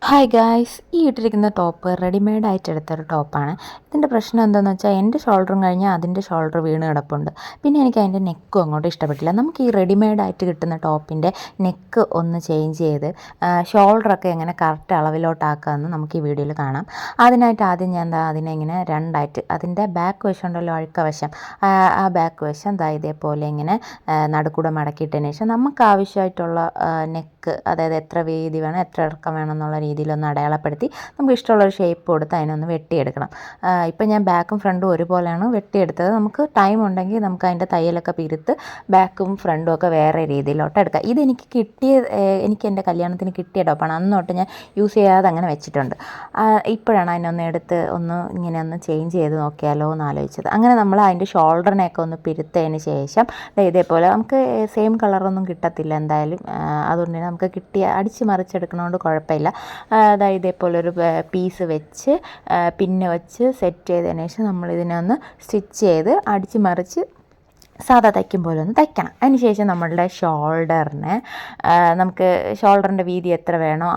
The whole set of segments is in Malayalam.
ഹായ് ഗായ്സ്, ഈ ഇട്ടിരിക്കുന്ന ടോപ്പ് റെഡിമെയ്ഡ് ആയിട്ട് എടുത്തൊരു ടോപ്പാണ്. ഇതിൻ്റെ പ്രശ്നം എന്താണെന്ന് വെച്ചാൽ എൻ്റെ ഷോൾഡറും കഴിഞ്ഞാൽ അതിൻ്റെ ഷോൾഡർ വീണ് കിടപ്പുണ്ട്. പിന്നെ എനിക്ക് അതിൻ്റെ നെക്കും അങ്ങോട്ട് ഇഷ്ടപ്പെട്ടില്ല. നമുക്ക് ഈ റെഡിമെയ്ഡ് ആയിട്ട് കിട്ടുന്ന ടോപ്പിൻ്റെ നെക്ക് ഒന്ന് ചേഞ്ച് ചെയ്ത് ഷോൾഡറൊക്കെ എങ്ങനെ കറക്റ്റ് അളവിലോട്ടാക്കാമെന്ന് നമുക്ക് ഈ വീഡിയോയിൽ കാണാം. അതിനായിട്ട് ആദ്യം ഞാൻ അതിനെ ഇങ്ങനെ രണ്ടായിട്ട് അതിൻ്റെ ബാക്ക് വശം ഉണ്ടല്ലോ, അഴുക്ക വശം, ആ ബാക്ക് വശം ഇതേപോലെ ഇങ്ങനെ നടുക്കൂടെ മടക്കിയിട്ടതിന് ശേഷം നമുക്ക് ആവശ്യമായിട്ടുള്ള നെക്ക്, അതായത് എത്ര വീതി വേണം, എത്ര ഇറക്കം വേണം എന്നുള്ള രീതിയിലൊന്ന് അടയാളപ്പെടുത്തി നമുക്ക് ഇഷ്ടമുള്ളൊരു ഷേപ്പ് കൊടുത്ത് അതിനൊന്ന് വെട്ടിയെടുക്കണം. ഇപ്പം ഞാൻ ബാക്കും ഫ്രണ്ടും ഒരുപോലെയാണ് വെട്ടിയെടുത്തത്. നമുക്ക് ടൈം ഉണ്ടെങ്കിൽ നമുക്ക് അതിൻ്റെ തയ്യലൊക്കെ പിരുത്ത് ബാക്കും ഫ്രണ്ടും ഒക്കെ വേറെ രീതിയിലോട്ട് എടുക്കാം. ഇതെനിക്ക് എനിക്ക് എൻ്റെ കല്യാണത്തിന് കിട്ടിയ ടോപ്പാണ്. അന്ന് തൊട്ട് ഞാൻ യൂസ് ചെയ്യാതെ അങ്ങനെ വെച്ചിട്ടുണ്ട്. ഇപ്പോഴാണ് അതിനൊന്ന് എടുത്ത് ഇങ്ങനെ ഒന്ന് ചേഞ്ച് ചെയ്ത് നോക്കിയാലോ എന്ന് ആലോചിച്ചത്. അങ്ങനെ നമ്മൾ അതിൻ്റെ ഷോൾഡറിനെയൊക്കെ ഒന്ന് പിരുത്തതിന് ശേഷം ഇതേപോലെ നമുക്ക് സെയിം കളറൊന്നും കിട്ടത്തില്ല എന്തായാലും. അതുകൊണ്ട് തന്നെ നമുക്ക് അടിച്ച് മറിച്ചെടുക്കണോണ്ട് കുഴപ്പമില്ല. ഇതേപോലൊരു പീസ് വെച്ച് പിന്ന് വെച്ച് സെറ്റ് ചെയ്തതിന് ശേഷം നമ്മളിതിനെ ഒന്ന് സ്റ്റിച്ച് ചെയ്ത് അടിച്ച് മറിച്ച് സാധാ തയ്ക്കും പോലെ ഒന്ന് തയ്ക്കണം. അതിന് ശേഷം നമ്മളുടെ ഷോൾഡറിന് നമുക്ക് ഷോൾഡറിൻ്റെ വീതി എത്ര വേണോ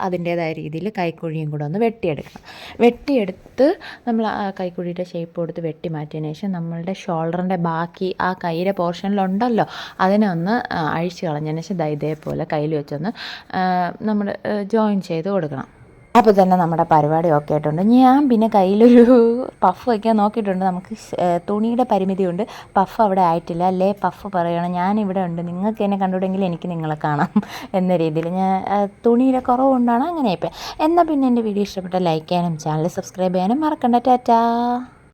അതിൻ്റേതായ രീതിയിൽ കൈക്കുഴിയും കൂടെ ഒന്ന് വെട്ടിയെടുക്കണം. വെട്ടിയെടുത്ത് നമ്മൾ ആ കൈക്കുഴിയുടെ ഷേപ്പ് കൊടുത്ത് വെട്ടി മാറ്റിയതിന് ശേഷം നമ്മളുടെ ഷോൾഡറിൻ്റെ ബാക്കി ആ കൈയുടെ പോർഷനിലുണ്ടല്ലോ അതിനെ ഒന്ന് അഴിച്ച് കളഞ്ഞതിന് ശേഷം ഇതേപോലെ കയ്യിൽ വെച്ചൊന്ന് നമ്മൾ ജോയിൻ ചെയ്ത് കൊടുക്കണം. അപ്പോൾ തന്നെ നമ്മുടെ പരിപാടി ഒക്കെ ആയിട്ടുണ്ട്. ഞാൻ പിന്നെ കയ്യിലൊരു പഫ് വയ്ക്കാൻ നോക്കിയിട്ടുണ്ട്. നമുക്ക് തുണിയുടെ പരിമിതിയുണ്ട്, പഫ് അവിടെ ആയിട്ടില്ല. അല്ലേ പഫ് പറയണം ഞാനിവിടെ ഉണ്ട്, നിങ്ങൾക്ക് എന്നെ കണ്ടുകൂടെങ്കിൽ എനിക്ക് നിങ്ങളെ കാണാം എന്ന രീതിയിൽ ഞാൻ തുണിയുടെ കുറവുകൊണ്ടാണ് അങ്ങനെ ആയിപ്പോയി. എന്നാൽ പിന്നെ എൻ്റെ വീഡിയോ ഇഷ്ടപ്പെട്ട ലൈക്ക് ചെയ്യാനും ചാനൽ സബ്സ്ക്രൈബ് ചെയ്യാനും മറക്കണ്ട. ടാറ്റാ.